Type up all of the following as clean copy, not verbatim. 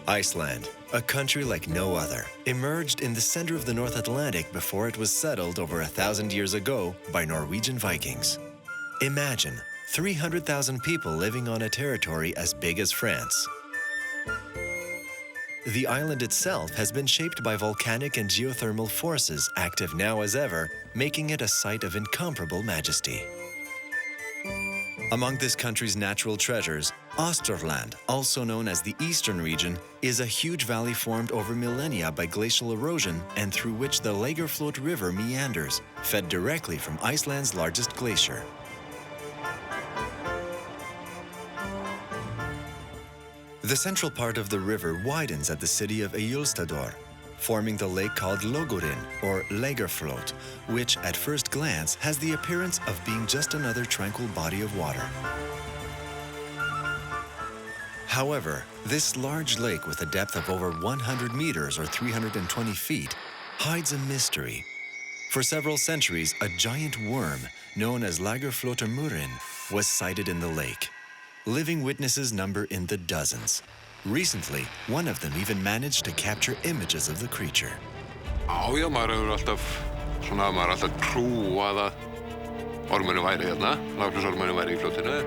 Iceland, a country like no other, emerged in the center of the North Atlantic before it was settled over 1,000 years ago by Norwegian Vikings. Imagine 300,000 people living on a territory as big as France. The island itself has been shaped by volcanic and geothermal forces active now as ever, making it a site of incomparable majesty. Among this country's natural treasures, Osterland, also known as the Eastern region, is a huge valley formed over millennia by glacial erosion and through which the Lagarfljót River meanders, fed directly from Iceland's largest glacier. The central part of the river widens at the city of Eyjólfsstaðir, forming the lake called Logurinn, or Lagarfljót, which at first glance has the appearance of being just another tranquil body of water. However, this large lake with a depth of over 100 meters or 320 feet hides a mystery. For several centuries, a giant worm known as Lagarfljótamurinn was sighted in the lake. Living witnesses number in the dozens. Recently, one of them even managed to capture images of the creature. Já, maður alltaf trúað að ormurinn væri hérna, Lagarfljótsormurinn væri í fljótinu.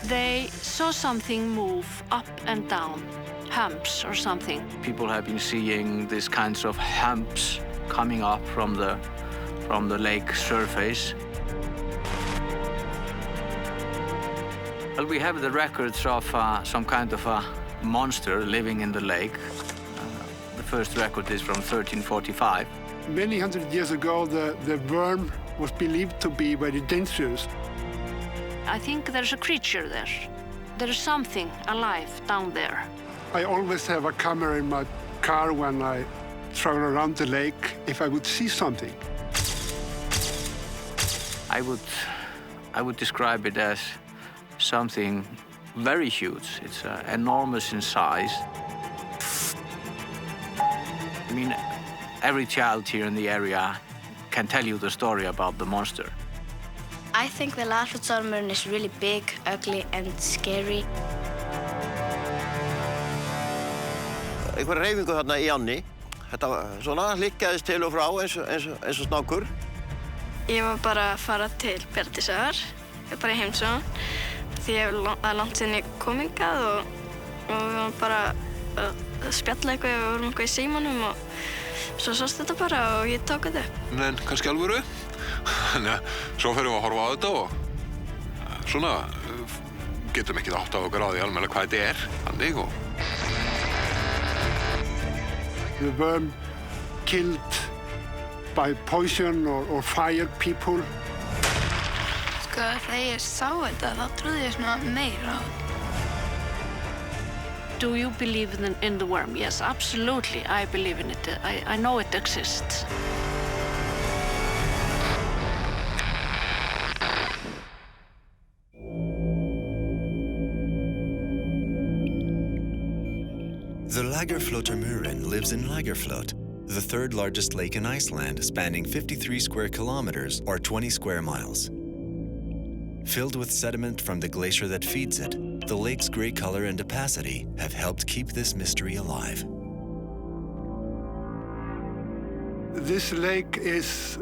They saw something move up and down, humps or something. People have been seeing these kinds of humps coming up from the lake surface. Well, we have the records of some kind of a monster living in the lake. The first record is from 1345. Many hundred years ago, the worm was believed to be very dangerous. I think there's a creature there. There's something alive down there. I always have a camera in my car when I travel around the lake if I would see something. I would describe it as something very huge. It's enormous in size. I mean, every child here in the area can tell you the story about the monster. I think the Lagarfljótsormurinn is really big, ugly, and scary. Einhver hreyfingu þarna í ánni. Þetta svona hlikkaðist til og frá eins og snákur. Ég var bara að fara til Bjartisar, bara í heimsókn, því það er langt síðan ég kom hingað og við varum bara að spjalla eitthvað, við vorum eitthvað í símanum og svo sást þetta bara og ég tók þetta upp. En kannski alvöru. Þannig að svo ferum við að horfa á þetta og svona getum ekki átt af okkur á því almennilega hvað þetta er, þannig og... The worm killed by poison or fire people. Sko, þegar ég sá þetta, þá trúði ég svona meira á þetta. Do you believe in the worm? Yes, absolutely. I believe in it. I know it exists. The Lagarfljótamurinn lives in Lagarfljot, the third largest lake in Iceland, spanning 53 square kilometers or 20 square miles. Filled with sediment from the glacier that feeds it, the lake's gray color and opacity have helped keep this mystery alive. This lake is,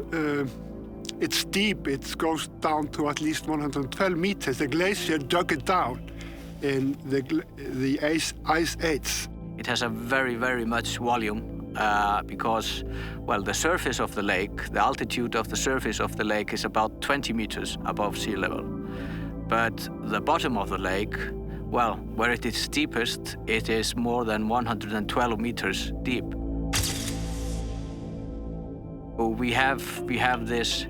it's deep. It goes down to at least 112 meters. The glacier dug it down in the ice age. It has a very, very much volume because, well, the surface of the lake, the altitude of the surface of the lake is about 20 meters above sea level. But the bottom of the lake, well, where it is deepest, it is more than 112 meters deep. We have this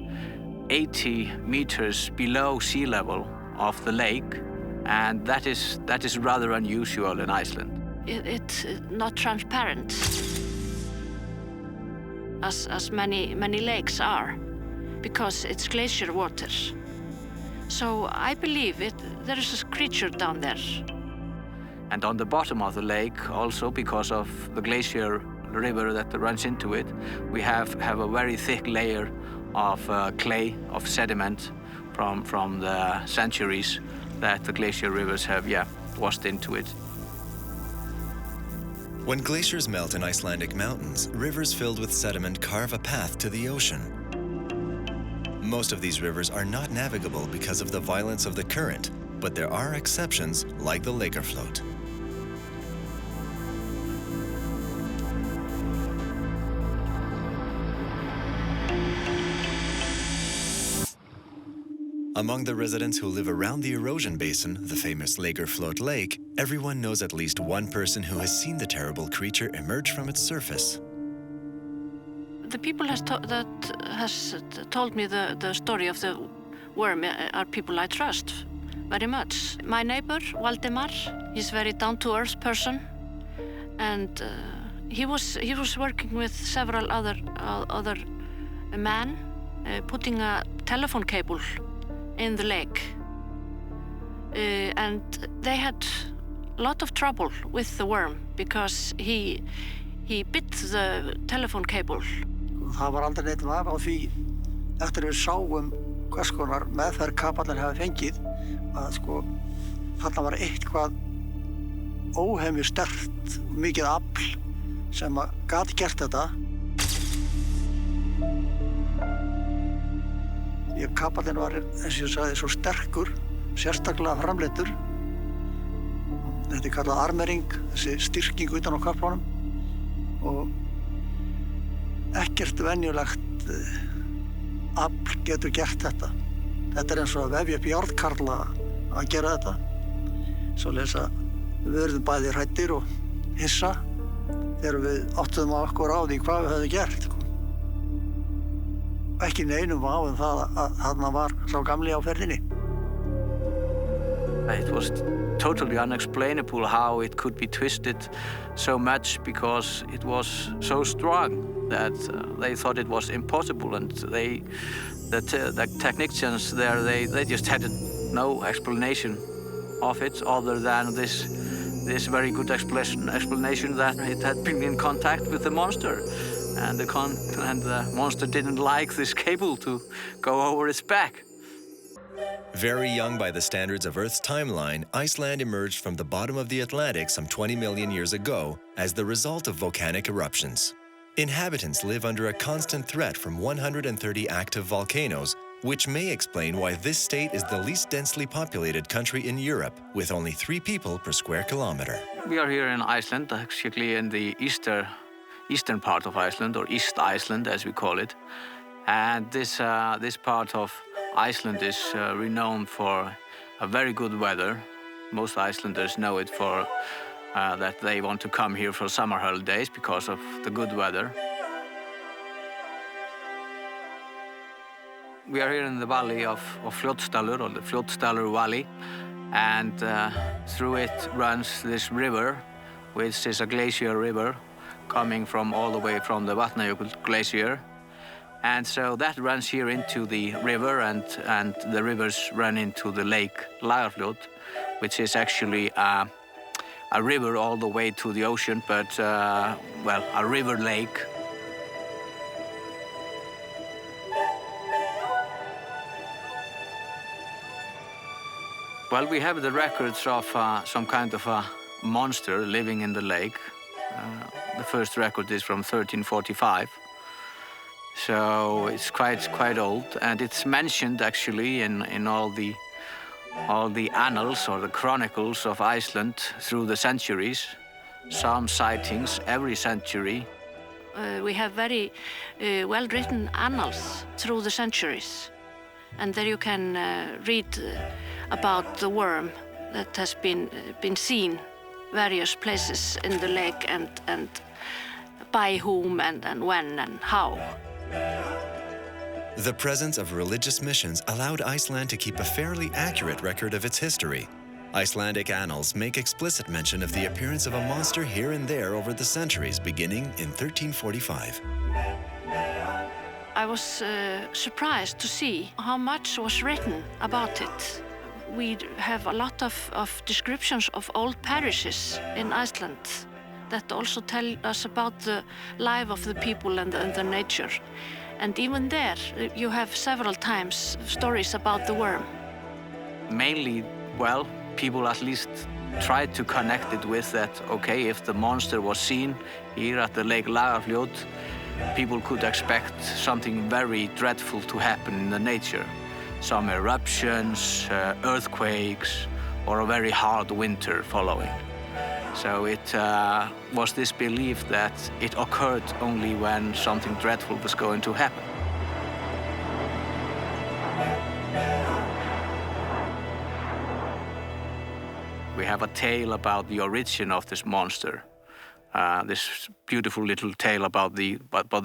80 meters below sea level of the lake, and that is rather unusual in Iceland. It's not transparent, as many lakes are, because it's glacier water. So I believe there is a creature down there. And on the bottom of the lake, also because of the glacier river that runs into it, we have a very thick layer of clay, of sediment from the centuries that the glacier rivers have, washed into it. When glaciers melt in Icelandic mountains, rivers filled with sediment carve a path to the ocean. Most of these rivers are not navigable because of the violence of the current, but there are exceptions like the Lagarfljót. Among the residents who live around the erosion basin, the famous Lagarfljót Lake, everyone knows at least one person who has seen the terrible creature emerge from its surface. The people that has told me the story of the worm are people I trust very much. My neighbor, Valdimar, he's a very down-to-earth person, and he was working with several other men putting a telephone cable in the lake, and they had a lot of trouble with the worm because he bit the telephone cable. Það var aldrei neitt vafi á því eftir við sáum hvers konar meðferð kapallinn hafi fengið að þarna var eitthvað óhemju sterkt, mikið afl sem gat gert þetta. Kapallinn var, eins og ég sagði, svo sterkur, sérstaklega framleiddur. Þetta kallað armering, þessi styrking utan á köflunum, og ekkert venjulegt afl getur gert þetta. Þetta eins og að vefja upp járnkarla að gera þetta. Svoleiðis að við verðum bæði hræddir og hissa þegar við áttuðum á okkur á því hvað við höfum gert. Ekki neinum vafa það að þarna var sá gamli á ferðinni. It was totally unexplainable how it could be twisted so much because it was so strong that they thought it was impossible, and the technicians there, they just had no explanation of it other than this very good explanation that it had been in contact with the monster. And the monster didn't like this cable to go over its back. Very young by the standards of Earth's timeline, Iceland emerged from the bottom of the Atlantic some 20 million years ago as the result of volcanic eruptions. Inhabitants live under a constant threat from 130 active volcanoes, which may explain why this state is the least densely populated country in Europe, with only 3 people per square kilometer. We are here in Iceland, actually in the eastern part of Iceland, or East Iceland as we call it. And this part of Iceland is renowned for a very good weather. Most Icelanders know it for that they want to come here for summer holidays because of the good weather. We are here in the valley of Fljótsdalur, or the Fljótsdalur Valley, and through it runs this river, which is a glacier river coming from all the way from the Vatnajökull glacier. And so that runs here into the river, and the rivers run into the Lake Lagarfljot, which is actually a river all the way to the ocean, but, well, a river lake. Well, we have the records of some kind of a monster living in the lake. The first record is from 1345. So it's quite old, and it's mentioned actually in all the annals or the chronicles of Iceland through the centuries. Some sightings every century. We have very well-written annals through the centuries, and there you can read about the worm that has been seen various places in the lake, and by whom and when and how. The presence of religious missions allowed Iceland to keep a fairly accurate record of its history. Icelandic annals make explicit mention of the appearance of a monster here and there over the centuries, beginning in 1345. I was surprised to see how much was written about it. We have a lot of descriptions of old parishes in Iceland that also tell us about the life of the people and the nature. And even there, you have several times stories about the worm. Mainly well, people at least tried to connect it with that, okay, if the monster was seen here at the Lake Lagarfljot, people could expect something very dreadful to happen in the nature. Some eruptions, earthquakes, or a very hard winter following. So it was this belief that it occurred only when something dreadful was going to happen. We have a tale about the origin of this monster. This beautiful little tale about the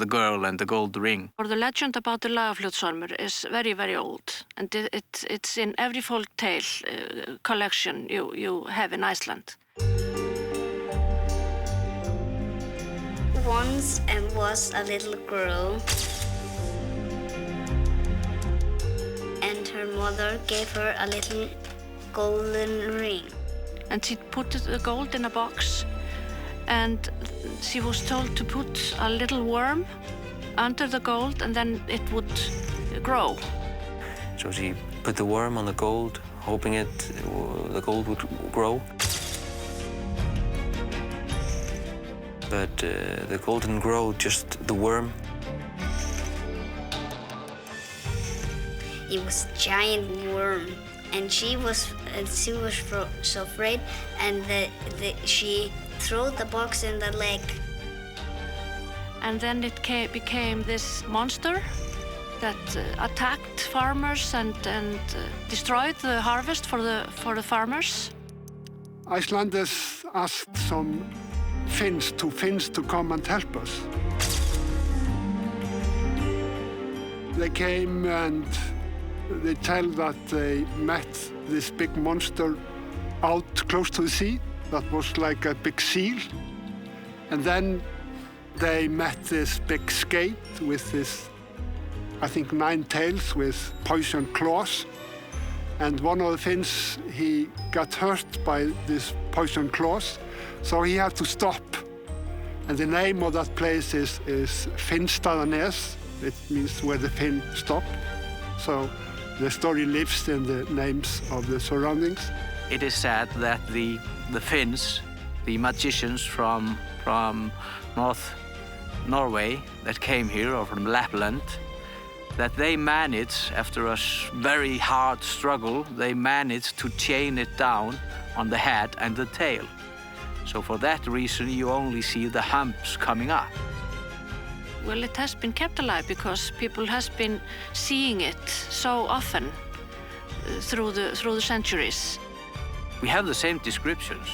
girl and the gold ring. Or the legend about the Lagarfljótsormur is very, very old, and it's in every folk tale collection you have in Iceland. Once was a little girl, and her mother gave her a little golden ring. And she put the gold in a box, and she was told to put a little worm under the gold, and then it would grow. So she put the worm on the gold, hoping the gold would grow. But the gold didn't grow, just the worm. It was a giant worm, and she was so afraid, and she threw the box in the lake. And then it became this monster that attacked farmers and destroyed the harvest for the farmers. Icelanders asked some Finns to come and help us. They came and they tell that they met this big monster out close to the sea that was like a big seal. And then they met this big skate with this, I think, 9 tails with poison claws. And one of the Finns, he got hurt by this poison claws, so he had to stop. And the name of that place is Finnstaðanes. It means where the Finn stopped. So the story lives in the names of the surroundings. It is said that the Finns, the magicians from North Norway that came here, or from Lapland, that they managed, after a very hard struggle, they managed to chain it down on the head and the tail. So for that reason, you only see the humps coming up. Well, it has been kept alive because people has been seeing it so often through the centuries. We have the same descriptions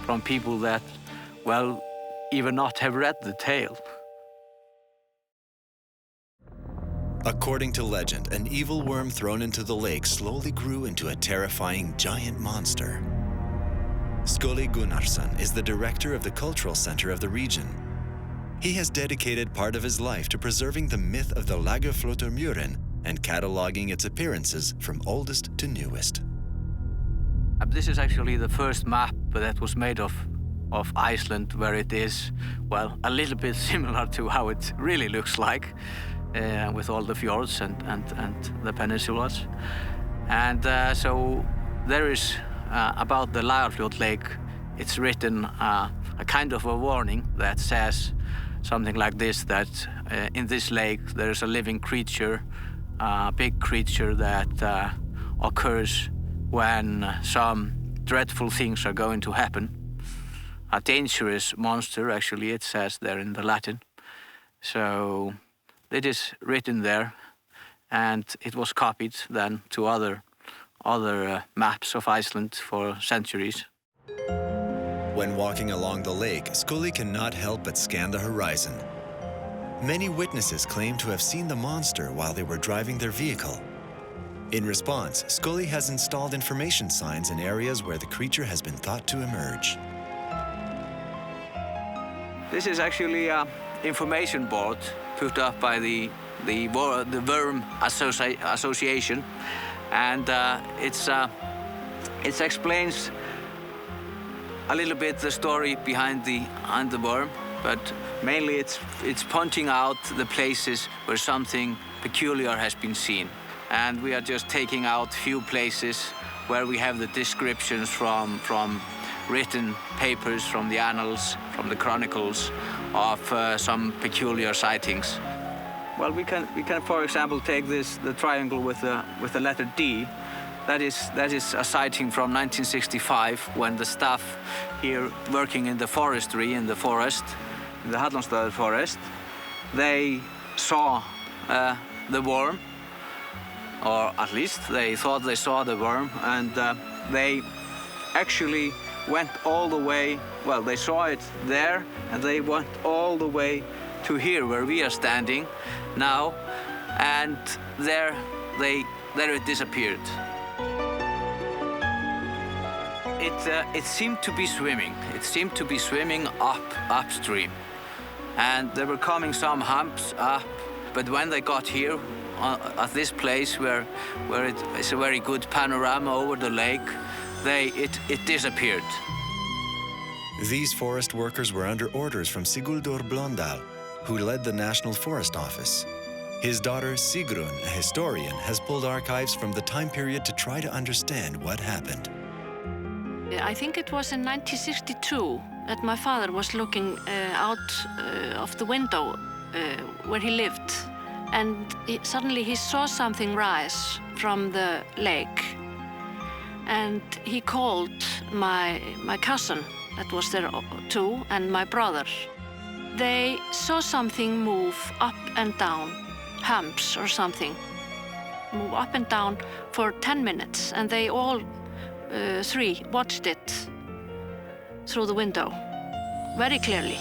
from people that, well, even not have read the tale. According to legend, an evil worm thrown into the lake slowly grew into a terrifying giant monster. Skúli Gunnarsson is the director of the cultural center of the region. He has dedicated part of his life to preserving the myth of the Lagarfljótarmurin and cataloging its appearances from oldest to newest. This is actually the first map that was made of Iceland, where it is, well, a little bit similar to how it really looks like, with all the fjords and the peninsulas. And so there is, about the Lagarfljot Lake, it's written a kind of a warning that says something like this, that in this lake there is a living creature, a big creature that occurs when some dreadful things are going to happen. A dangerous monster, actually, it says there in the Latin. So it is written there, and it was copied then to other maps of Iceland for centuries. When walking along the lake, Skúli cannot help but scan the horizon. Many witnesses claim to have seen the monster while they were driving their vehicle. In response, Skúli has installed information signs in areas where the creature has been thought to emerge. This is actually an information board put up by the Worm Association, and it explains a little bit the story behind the worm, but mainly it's pointing out the places where something peculiar has been seen. And we are just taking out few places where we have the descriptions from written papers, from the annals, from the chronicles of some peculiar sightings. Well, we can for example take the triangle with the letter D. That is a sighting from 1965 when the staff here working in the forestry in the Hallonstaðir forest, they saw the worm, or at least they thought they saw the worm, and they actually went all the way, well, they saw it there, and they went all the way to here where we are standing now, and there it disappeared. It seemed to be swimming. It seemed to be swimming upstream, and there were coming some humps up, but when they got here at this place where it is a very good panorama over the lake, it disappeared. These forest workers were under orders from Sigurdur Blöndal, who led the National Forest Office. His daughter Sigrun, a historian, has pulled archives from the time period to try to understand what happened. I think it was in 1962 that my father was looking out of the window where he lived, and suddenly he saw something rise from the lake, and he called my cousin that was there too, and my brother. They saw something move up and down, humps or something, move up and down for 10 minutes, and they all three watched it through the window very clearly.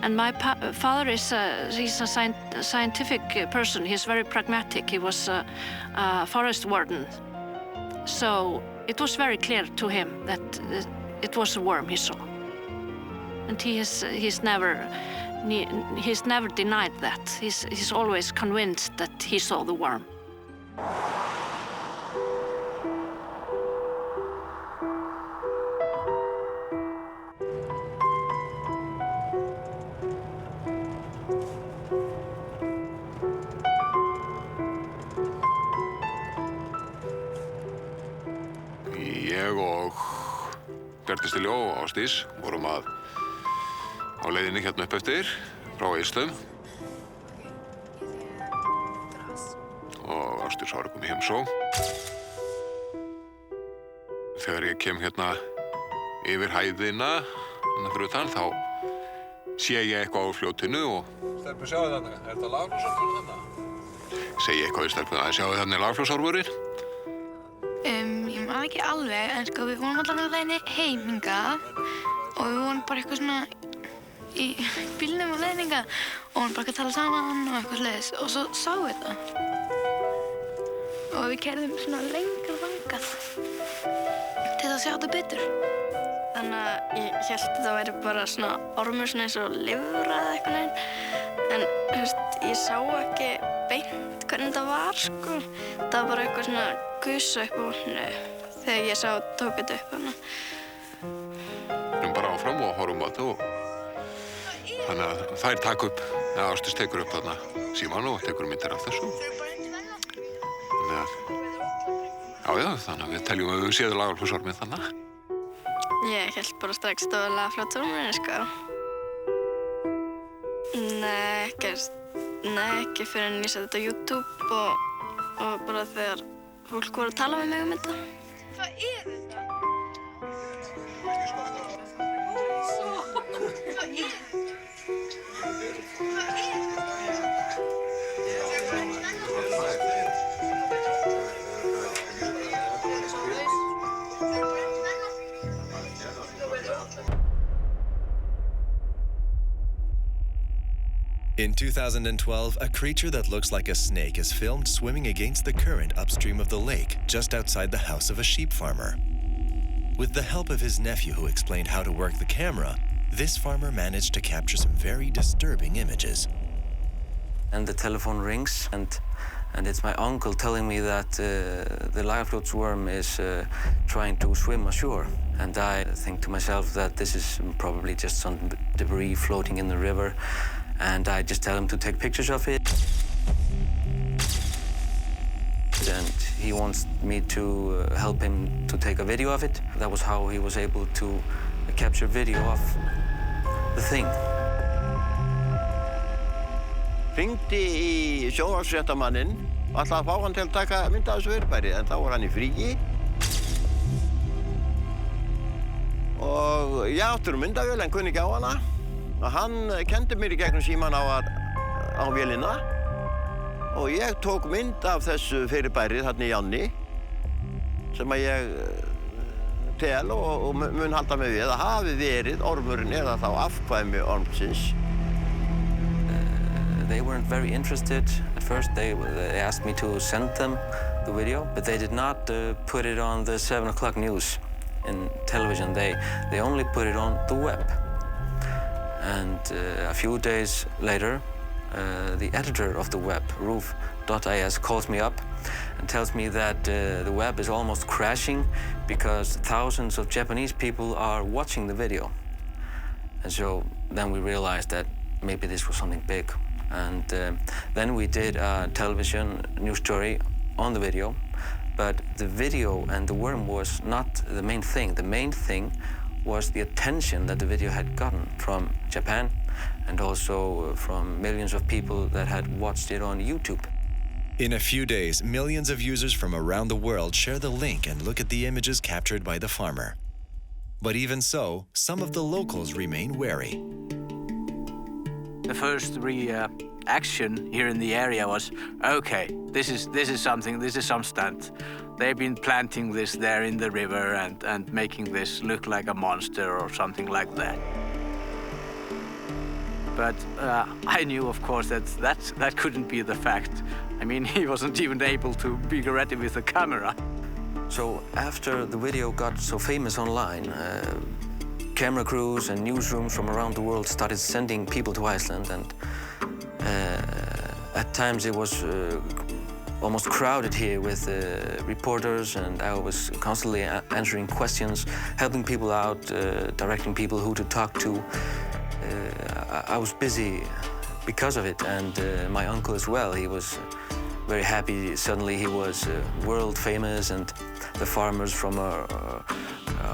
And my father he's a scientific person. He's very pragmatic. He was a forest warden, so it was very clear to him that it was a worm he saw, and he's never denied that. He's always convinced that he saw the worm. Ég og Quietest og Ásdís vorum á leiðinni hérna upp eftir frá Iceland. Og Ásdís var að koma í heimsókn. Þegar ég kem hérna yfir hæðina fyrir utan, þá sé ég eitthvað á fljótinu og... Stelpur, sjáu þarna, þetta Lagarfljótsormurinn þarna? Segi eitthvað við stelpuna, sjáu þarna Lagarfljótsormurinn? Ég man ekki alveg, en sko við vorum allavega á leiðinni heim hingað og við vorum bara eitthvað svona í bílnum á leiðinni hingað og vorum bara að tala saman og eitthvað sliðis og svo sáum við þetta. Og við keyrðum svona lengra þangað til að sjá þetta betur. Þannig að ég hélt að þetta væri bara svona ormur svona eins og lifra eða eitthvað neginn. En þú veist, ég sá ekki beint hvernig þetta var, sko. Það var bara eitthvað svona gusa upp á vatninu þegar ég tók þetta upp hana. Við erum bara áfram og horfum á þetta og þannig að þær taka upp, eða Ásdís tekur upp þarna símann og tekur myndir af þessu. Þannig að, þannig að við teljum að við séum Lagarfljótsorminn þannig. Ég hélt bara strax að þetta var Lagarfljótsormurinn, sko. Nei, ekki fyrir en ég setti þetta á YouTube og bara þegar fólk voru að tala með mig þetta. Hvað þetta? In 2012, a creature that looks like a snake is filmed swimming against the current upstream of the lake, just outside the house of a sheep farmer. With the help of his nephew who explained how to work the camera, this farmer managed to capture some very disturbing images. And the telephone rings, and it's my uncle telling me that the Lagarfljót worm is trying to swim ashore. And I think to myself that this is probably just some debris floating in the river. And I just tell him to take pictures of it. and he wants me to help him to take a video of it. That was how he was able to capture video of the thing. Hringdi í sjónvarpsfréttamanninn og ætlaði að fá hann til að taka mynd af þessu fyrirbæri, en þá var hann í fríi. Og ég áttur myndavél en kunni ekki á hana. Og hann kendi mér í gegnum síman á vélina. Og ég tók mynd af þessu fyrirbæri þarna í ánni, sem að ég tel og mun halda mig við að hafi verið ormurinn eða þá afkvæmi ormsins. They weren't very interested at first. They asked me to send them the video, but they did not put it on the 7 o'clock news in television. They only put it on the web. And a few days later, the editor of the web, roof.is, calls me up and tells me that the web is almost crashing because thousands of Japanese people are watching the video. And so then we realized that maybe this was something big. And then we did a television news story on the video, but the video and the worm was not the main thing. The main thing was the attention that the video had gotten from Japan and also from millions of people that had watched it on YouTube. In a few days, millions of users from around the world share the link and look at the images captured by the farmer. But even so, some of the locals remain wary. The first reaction here in the area was, okay, this is some stunt. They've been planting this there in the river and making this look like a monster or something like that. But I knew, of course, that couldn't be the fact. I mean, he wasn't even able to be ready with a camera. So after the video got so famous online, camera crews and newsrooms from around the world started sending people to Iceland, and at times it was almost crowded here with reporters, and I was constantly answering questions, helping people out, directing people who to talk to. I was busy because of it, and my uncle as well. He was very happy. Suddenly he was world famous, and the farmers from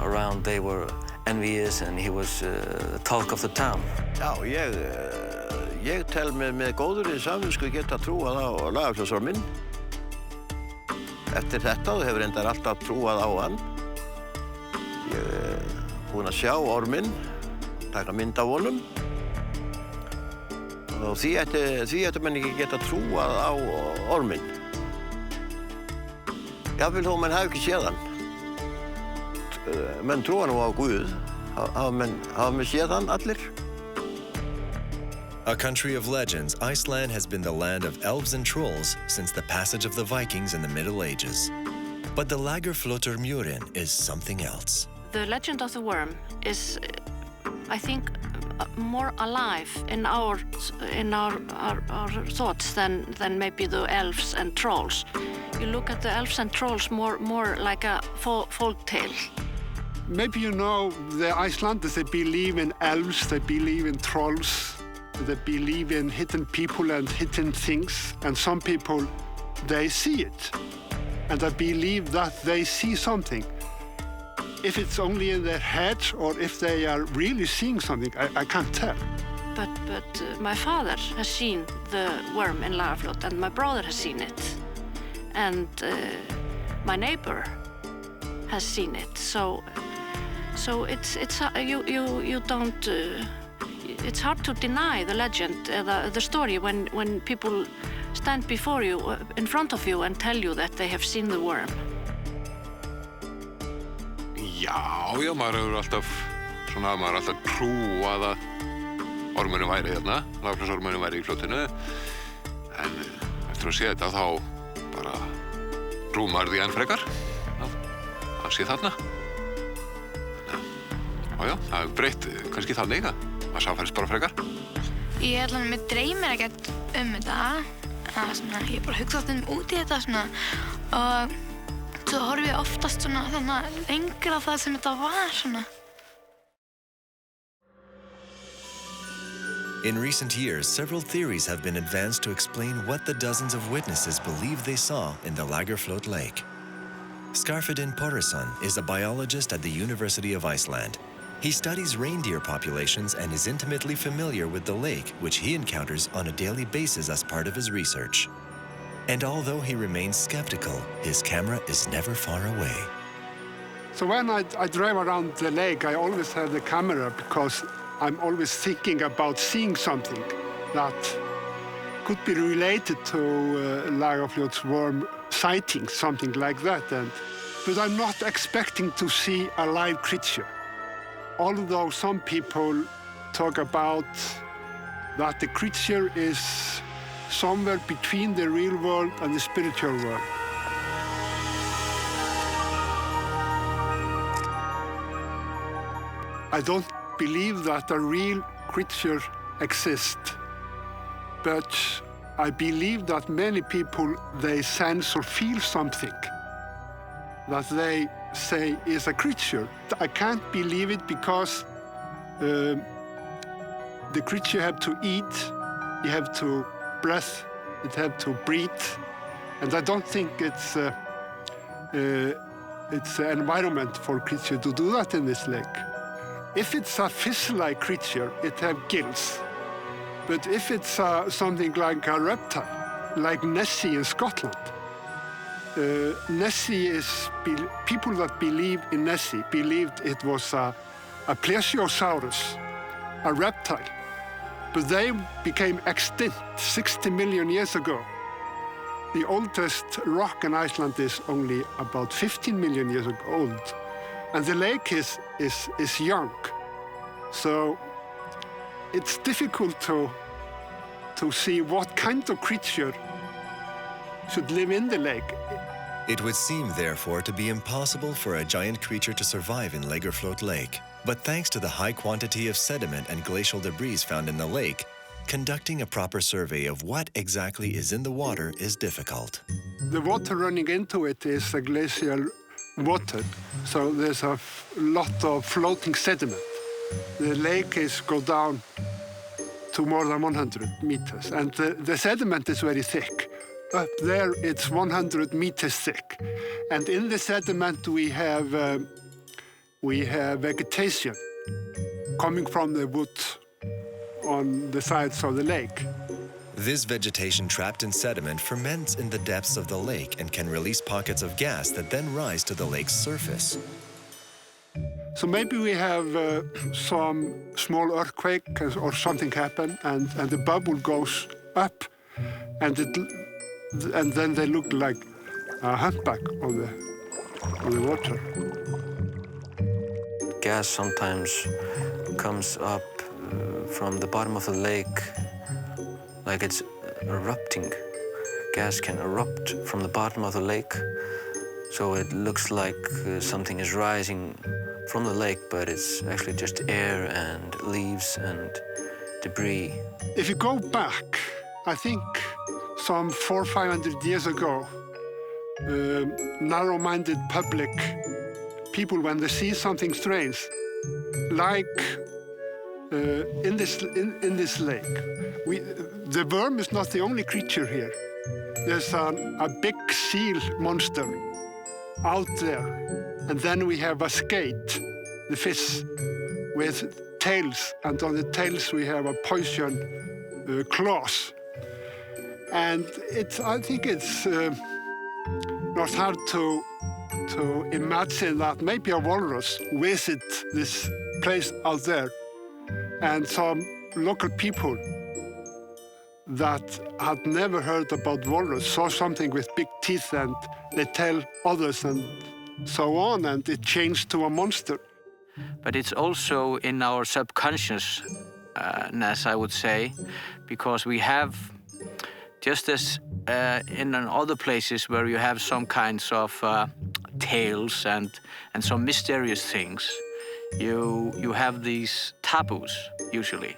around, they were envious, and he was the talk of the town. Já, ég tel mig með góðri samvisku geta trúað á Lagarfljótsorminn. Eftir þetta þú hefur reyndar alltaf trúað á hann. Ég búinn að sjá orminn, taka mynd af honum. Og því ættu menn ekki geta trúað á orminn. Jafnvel þó menn hafi ekki séð hann. Menn trúa nú á Guð. Hafa menn séð hann allir? A country of legends, Iceland has been the land of elves and trolls since the passage of the Vikings in the Middle Ages. But the Lagarfljót is something else. The legend of the worm is, I think, more alive in our thoughts than maybe the elves and trolls. You look at the elves and trolls more like a folk tale. Maybe you know the Icelanders, they believe in elves, they believe in trolls, they believe in hidden people and hidden things, and some people, they see it, and they believe that they see something. If it's only in their heads or if they are really seeing something, I can't tell. But my father has seen the worm in Lagarfljot, and my brother has seen it, and my neighbor has seen it. So it's you don't. It's hard to deny the legend, the story, when people stand before you, in front of you, and tell you that they have seen the worm. Já, maður hefur alltaf trúað að ormurinn væri hérna, Lagarfljótsormurinn væri í fljótinu. En eftir að sé þetta þá bara trúir maður því enn frekar að hann sé þarna. Já, það hefur breytt kannski þannig að maður samfærist bara frekar. Mér dreymir ekkert þetta. Ég bara hugsa alltaf út í þetta og svo horfi ég oftast lengra það sem þetta var. In recent years, several theories have been advanced to explain what the dozens of witnesses believe they saw in the Lagarfljót lake. Skarfedin Pårason is a biologist at the University of Iceland. He studies reindeer populations and is intimately familiar with the lake, which he encounters on a daily basis as part of his research. And although he remains skeptical, his camera is never far away. So when I drive around the lake, I always have the camera because I'm always thinking about seeing something that could be related to Lagarfljót's worm sightings, something like that. But I'm not expecting to see a live creature. Although some people talk about that the creature is somewhere between the real world and the spiritual world. I don't believe that a real creature exists, but I believe that many people, they sense or feel something that they say is a creature. I can't believe it because the creature have to eat, you have to breathe, it have to breathe, and I don't think it's an environment for a creature to do that in this lake. If it's a fish-like creature, it have gills. But if it's something like a reptile, like Nessie in Scotland, Nessie is, people that believe in Nessie believed it was a plesiosaurus, a reptile. But they became extinct 60 million years ago. The oldest rock in Iceland is only about 15 million years old. And the lake is young. So it's difficult to see what kind of creature should live in the lake. It would seem, therefore, to be impossible for a giant creature to survive in Lagarfljót Lake. But thanks to the high quantity of sediment and glacial debris found in the lake, conducting a proper survey of what exactly is in the water is difficult. The water running into it is a glacial water, so there's a lot of floating sediment. The lake go down to more than 100 meters, and the sediment is very thick. Up there, it's 100 meters thick, and in the sediment we have vegetation coming from the wood on the sides of the lake. This vegetation trapped in sediment ferments in the depths of the lake and can release pockets of gas that then rise to the lake's surface. So maybe we have some small earthquake or something happen, and the bubble goes up, and then they look like a humpback on the water. Gas sometimes comes up from the bottom of the lake like it's erupting. Gas can erupt from the bottom of the lake, so it looks like something is rising from the lake, but it's actually just air and leaves and debris. If you go back, I think some 400 or 500 years ago, narrow-minded public people, when they see something strange, like in this lake, the worm is not the only creature here. There's a big seal monster out there, and then we have a skate, the fish, with tails, and on the tails we have a poison claws. And I think it's not hard to imagine that maybe a walrus visit this place out there, and some local people that had never heard about walrus saw something with big teeth, and they tell others and so on, and it changed to a monster. But it's also in our subconsciousness, I would say, because we have, just as in other places where you have some kinds of tales and some mysterious things, you have these taboos, usually.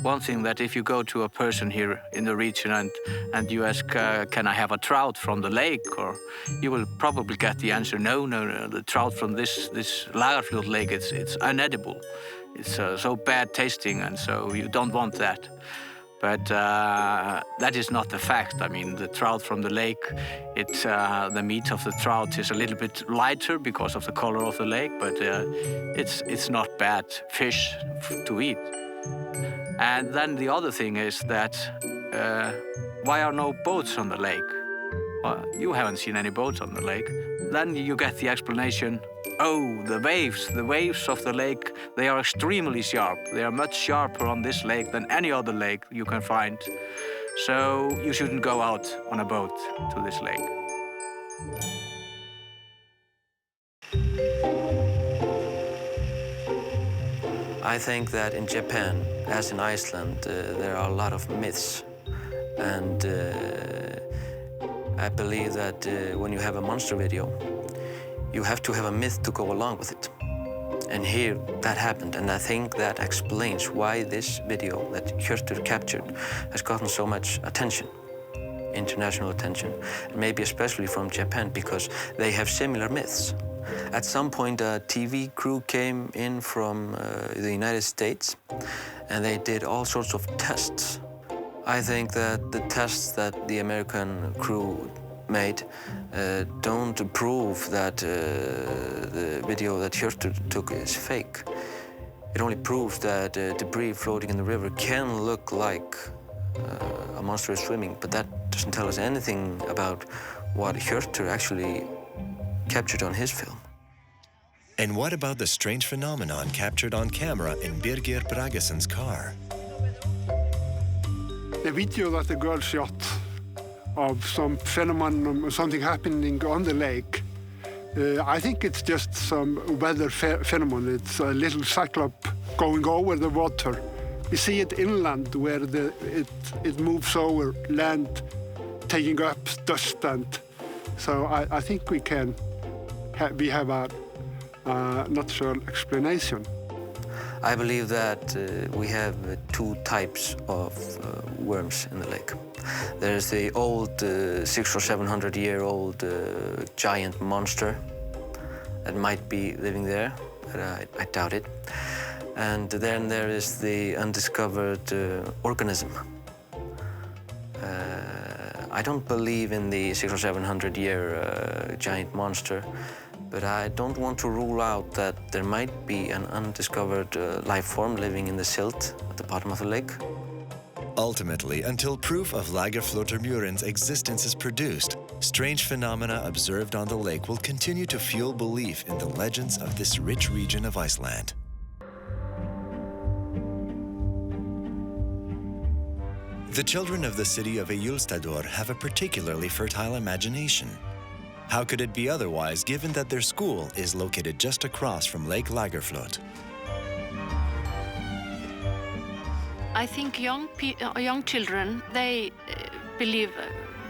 One thing that if you go to a person here in the region and you ask, can I have a trout from the lake? Or you will probably get the answer, no, the trout from this Lagarfljot lake, it's unedible. It's so bad tasting, and so you don't want that. But that is not the fact. I mean, the trout from the lake, the meat of the trout is a little bit lighter because of the color of the lake, but it's not bad fish to eat. And then the other thing is that why are no boats on the lake? Well, you haven't seen any boats on the lake. Then you get the explanation, oh, the waves of the lake, they are extremely sharp. They are much sharper on this lake than any other lake you can find. So you shouldn't go out on a boat to this lake. I think that in Japan, as in Iceland, there are a lot of myths. And I believe that when you have a monster video, you have to have a myth to go along with it. And here, that happened, and I think that explains why this video that Hjörtur captured has gotten so much attention, international attention, and maybe especially from Japan, because they have similar myths. At some point, a TV crew came in from the United States, and they did all sorts of tests. I think that the tests that the American crew made don't prove that the video that Hjörtur took is fake. It only proves that debris floating in the river can look like a monster is swimming, but that doesn't tell us anything about what Hjörtur actually captured on his film. And what about the strange phenomenon captured on camera in Birgir Brageson's car? The video that the girl shot of some phenomenon, something happening on the lake, I think it's just some weather phenomenon. It's a little cyclop going over the water. We see it inland where it moves over land, taking up dust, and so I think we have a natural explanation. I believe that we have two types of worms in the lake. There's the old 600 or 700 year old giant monster that might be living there, but I doubt it. And then there is the undiscovered organism. I don't believe in the 600 or 700 year giant monster, but I don't want to rule out that there might be an undiscovered life form living in the silt at the bottom of the lake. Ultimately, until proof of Lagarfljótarmjörn's existence is produced, strange phenomena observed on the lake will continue to fuel belief in the legends of this rich region of Iceland. The children of the city of Eyjólfsstaður have a particularly fertile imagination. How could it be otherwise, given that their school is located just across from Lake Lagarfljot? I think young children, they believe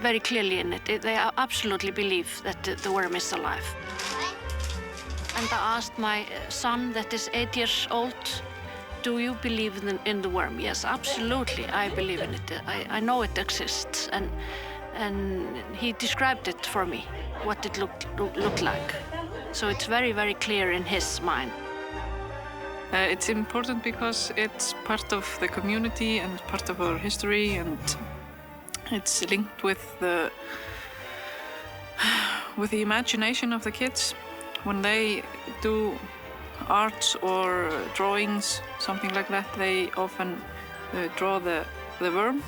very clearly in it. They absolutely believe that the worm is alive. And I asked my son, that is 8 years old, do you believe in the worm? Yes, absolutely, I believe in it. I know it exists. And he described it for me, what it looked like. So it's very, very clear in his mind. It's important because it's part of the community and part of our history, and it's linked with the imagination of the kids. When they do arts or drawings, something like that, they often draw the worm,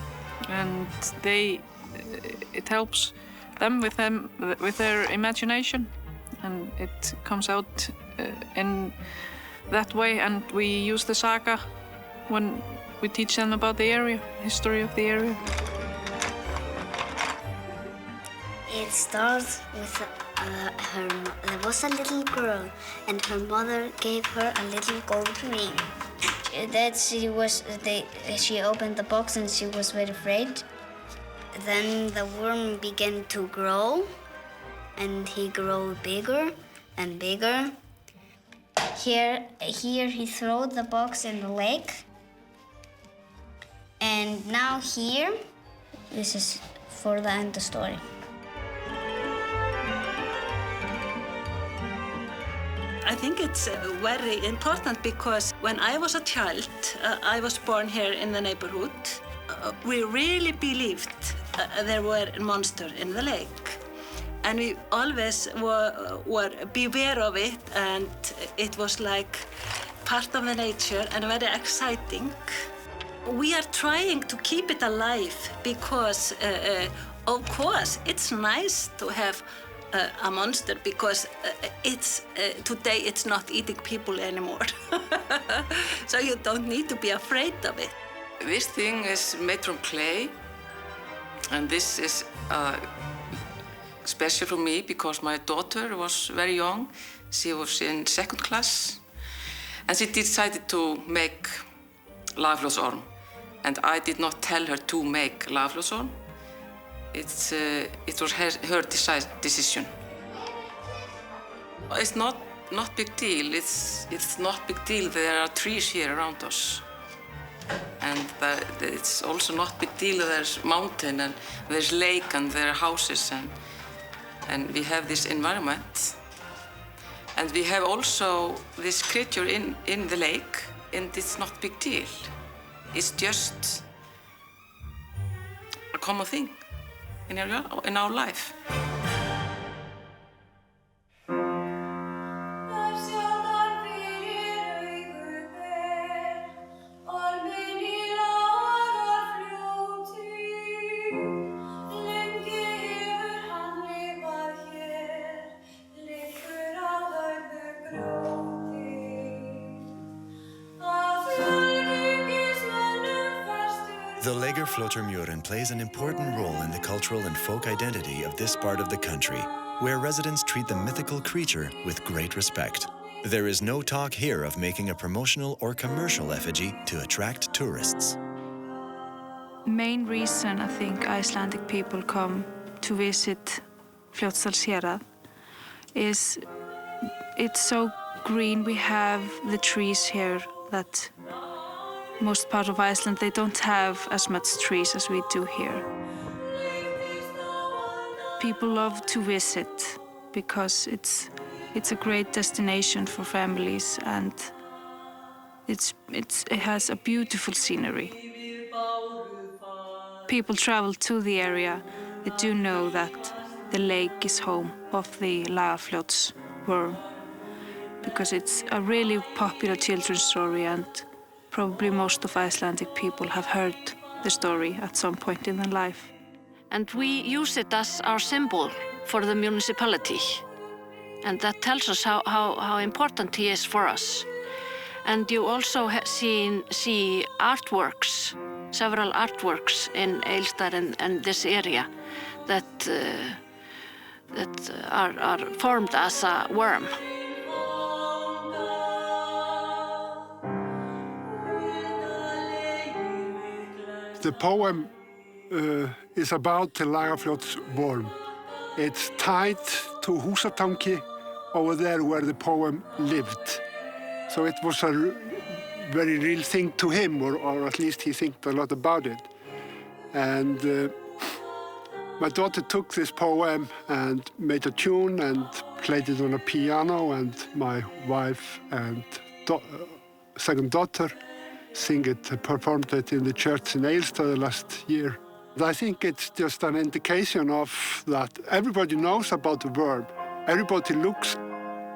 and it helps them with their imagination, and it comes out in that way. And we use the saga when we teach them about the area, history of the area. It starts with there was a little girl, and her mother gave her a little gold ring. That she opened the box and she was very afraid. Then the worm began to grow, and he grew bigger and bigger. Here he threw the box in the lake. And now here, this is for the end of the story. I think it's very important because when I was a child, I was born here in the neighborhood. We really believed there were monsters in the lake. And we always were beware of it, and it was like part of the nature and very exciting. We are trying to keep it alive because, of course, it's nice to have a monster because today it's not eating people anymore. So you don't need to be afraid of it. This thing is made from clay, and this is special for me because my daughter was very young. She was in 2nd class, and she decided to make Lagarfljótsorm. And I did not tell her to make Lagarfljótsorm. It was her decision. It's not big deal. It's not big deal. There are trees here around us, and it's also not big deal. There's mountain and there's lake and there are houses and we have this environment. And we have also this creature in the lake, and it's not big deal. It's just a common thing in our life. The Lagarfljót plays an important role in the cultural and folk identity of this part of the country, where residents treat the mythical creature with great respect. There is no talk here of making a promotional or commercial effigy to attract tourists. Main reason I think Icelandic people come to visit Fljótsdalshérað is it's so green. We have the trees here that most part of Iceland, they don't have as much trees as we do here. People love to visit because it's a great destination for families, and it has a beautiful scenery. People travel to the area. They do know that the lake is home of the Lagarfljót's worm, because it's a really popular children's story, and probably most of Icelandic people have heard the story at some point in their life. And we use it as our symbol for the municipality. And that tells us how important he is for us. And you also see artworks, several artworks in Eylstad and this area that are formed as a worm. The poem is about the Lagarfljót's worm. It's tied to Húsatangi over there where the poem lived. So it was a very real thing to him, or at least he think a lot about it. And my daughter took this poem and made a tune and played it on a piano, and my wife and second daughter performed it in the church in Eylstad last year. I think it's just an indication of that everybody knows about the worm. Everybody looks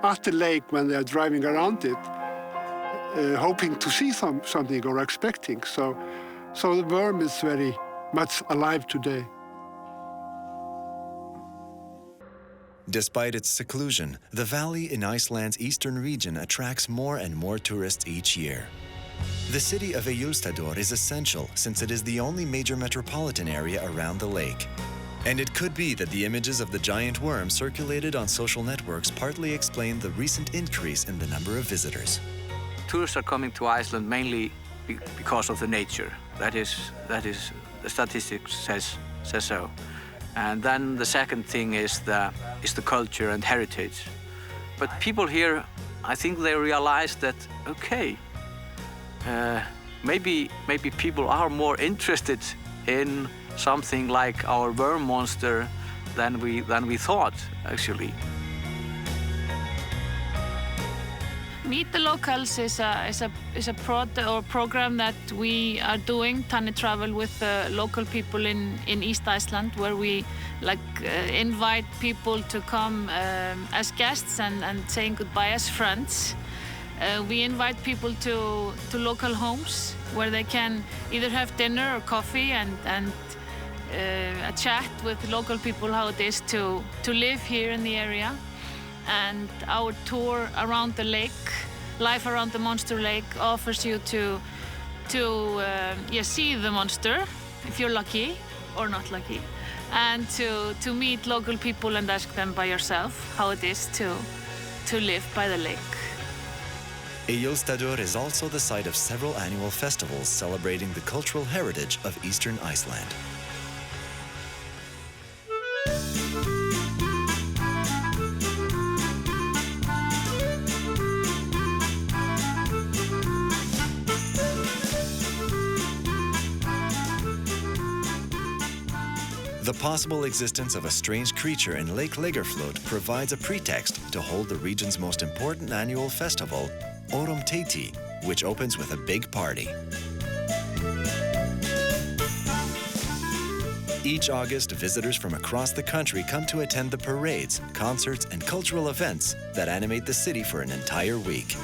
at the lake when they are driving around it, hoping to see something or expecting. So the worm is very much alive today. Despite its seclusion, the valley in Iceland's eastern region attracts more and more tourists each year. The city of Eyjólfsstaður is essential since it is the only major metropolitan area around the lake. And it could be that the images of the giant worm circulated on social networks partly explain the recent increase in the number of visitors. Tourists are coming to Iceland mainly because of the nature. That is the statistics says so. And then the second thing is the culture and heritage. But people here, I think they realize that, okay, maybe people are more interested in something like our worm monster than we thought, actually. Meet the Locals is a program that we are doing, Tanni Travel, with local people in East Iceland, where we invite people to come as guests and saying goodbye as friends. We invite people to local homes where they can either have dinner or coffee and a chat with local people how it is to live here in the area. And our tour around the lake, life around the monster lake, offers you to see the monster if you're lucky or not lucky, and to meet local people and ask them by yourself how it is to live by the lake. Eyjólfsstaður is also the site of several annual festivals celebrating the cultural heritage of eastern Iceland. The possible existence of a strange creature in Lake Lagarfljot provides a pretext to hold the region's most important annual festival, Tormented, which opens with a big party. Each August, visitors from across the country come to attend the parades, concerts, and cultural events that animate the city for an entire week.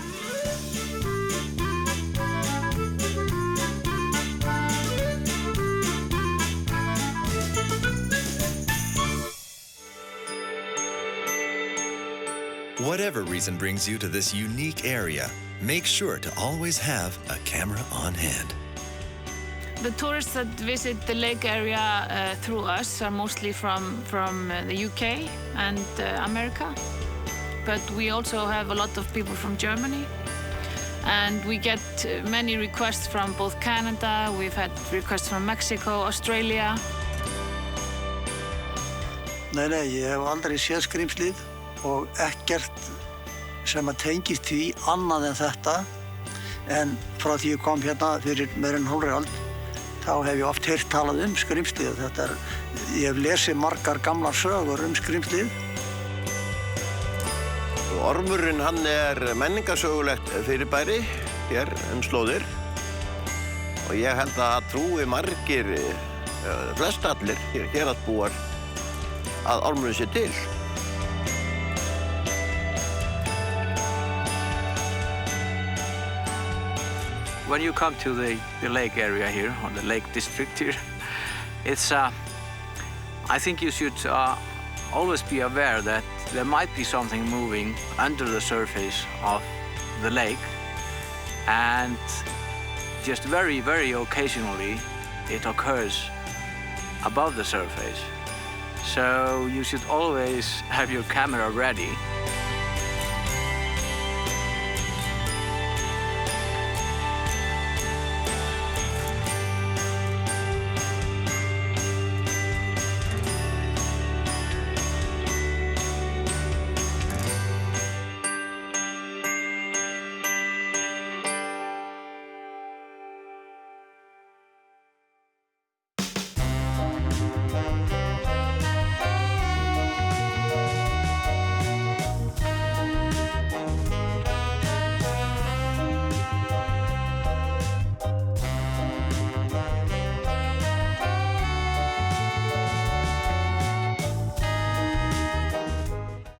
Whatever reason brings you to this unique area, make sure to always have a camera on hand. The tourists that visit the lake area through us are mostly from the UK and America. But we also have a lot of people from Germany. And we get many requests from both Canada, we've had requests from Mexico, Australia. Nei, ég hef aldrei séð skrímslið og ekkert sem að tengist því annað en þetta. En frá því ég kom hérna fyrir meira en hálfri öld, þá hef ég oft heyrt talað skrímslið. Ég hef lesið margar gamlar sögur skrímslið. Ormurinn, hann menningarsögulegt fyrirbæri hér slóðir. Og ég held að trúi margir, flestallir héraðsbúar, að ormurinn sé til. When you come to the lake area here, or the lake district here, it's, I think you should always be aware that there might be something moving under the surface of the lake, and just very, very occasionally it occurs above the surface. So you should always have your camera ready.